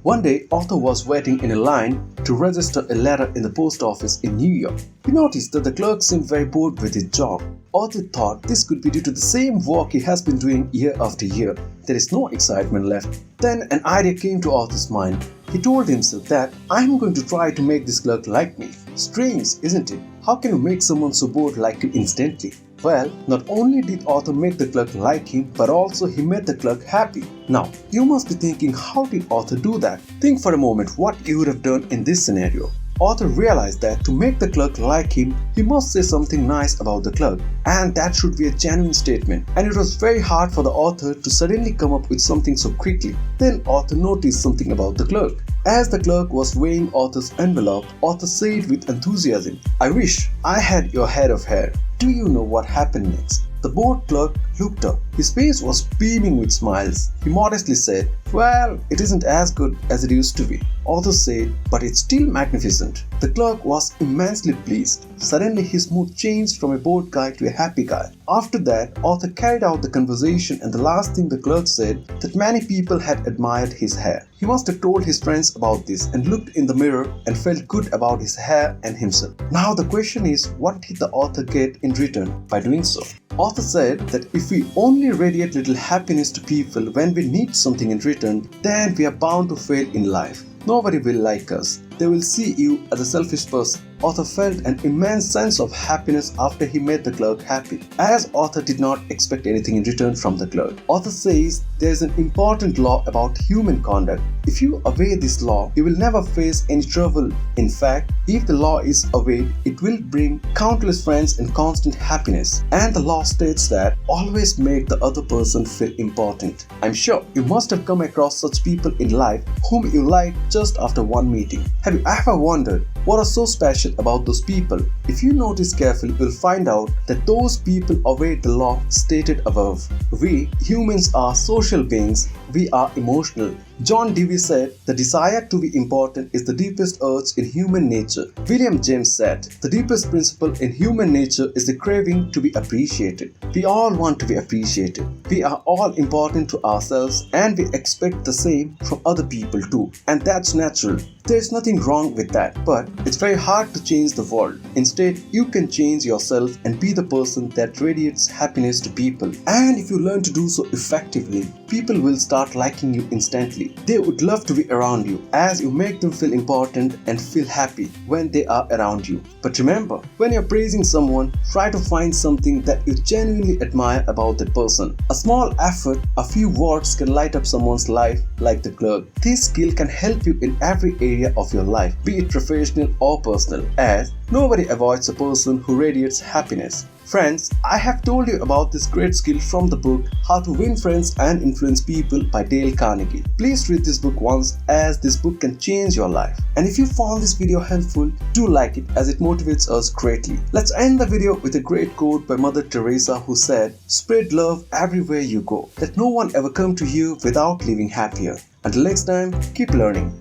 One day, Arthur was waiting in a line to register a letter in the post office in New York. He noticed that the clerk seemed very bored with his job. Arthur thought this could be due to the same work he has been doing year after year. There is no excitement left. Then an idea came to Arthur's mind. He told himself that I'm going to try to make this clerk like me. Strange, isn't it? How can you make someone so bored like you instantly? Well, not only did Arthur make the clerk like him, but also he made the clerk happy. Now, you must be thinking, how did Arthur do that? Think for a moment what you would have done in this scenario. Arthur realized that to make the clerk like him, he must say something nice about the clerk, and that should be a genuine statement. And it was very hard for the author to suddenly come up with something so quickly. Then Arthur noticed something about the clerk. As the clerk was weighing Arthur's envelope, Arthur said with enthusiasm, "I wish I had your head of hair." Do you know what happened next? The bored clerk looked up. His face was beaming with smiles. He modestly said, "Well, it isn't as good as it used to be." Arthur said, "But it's still magnificent." The clerk was immensely pleased. Suddenly his mood changed from a bored guy to a happy guy. After that, Arthur carried out the conversation, and the last thing the clerk said that many people had admired his hair. He must have told his friends about this and looked in the mirror and felt good about his hair and himself. Now the question is, what did the author get in return by doing so? Arthur said that if we only radiate little happiness to people when we need something in return, then we are bound to fail in life. Nobody will like us. They will see you as a selfish person. Arthur felt an immense sense of happiness after he made the clerk happy. As Arthur did not expect anything in return from the clerk, Arthur says there is an important law about human conduct. If you obey this law, you will never face any trouble. In fact, if the law is obeyed, it will bring countless friends and constant happiness. And the law states that always make the other person feel important. I'm sure you must have come across such people in life whom you like just after one meeting. Have you ever wondered what is so special about those people? If you notice carefully, you'll find out that those people obey the law stated above. We humans are social beings. We are emotional. John Dewey said, "The desire to be important is the deepest urge in human nature." William James said, "The deepest principle in human nature is the craving to be appreciated." We all want to be appreciated. We are all important to ourselves, and we expect the same from other people too. And that's natural. There's nothing wrong with that, but it's very hard to change the world. Instead, you can change yourself and be the person that radiates happiness to people. And if you learn to do so effectively, people will start liking you instantly. They would love to be around you as you make them feel important and feel happy when they are around you. But remember, when you're praising someone, try to find something that you genuinely admire about that person. A small effort, a few words can light up someone's life like the clerk. This skill can help you in every area of your life, be it professional or personal, as nobody avoids a person who radiates happiness. Friends, I have told you about this great skill from the book How to Win Friends and Influence People by Dale Carnegie. Please read this book once, as this book can change your life. And if you found this video helpful, do like it, as it motivates us greatly. Let's end the video with a great quote by Mother Teresa, who said, "Spread love everywhere you go. Let no one ever come to you without leaving happier." Until next time, keep learning.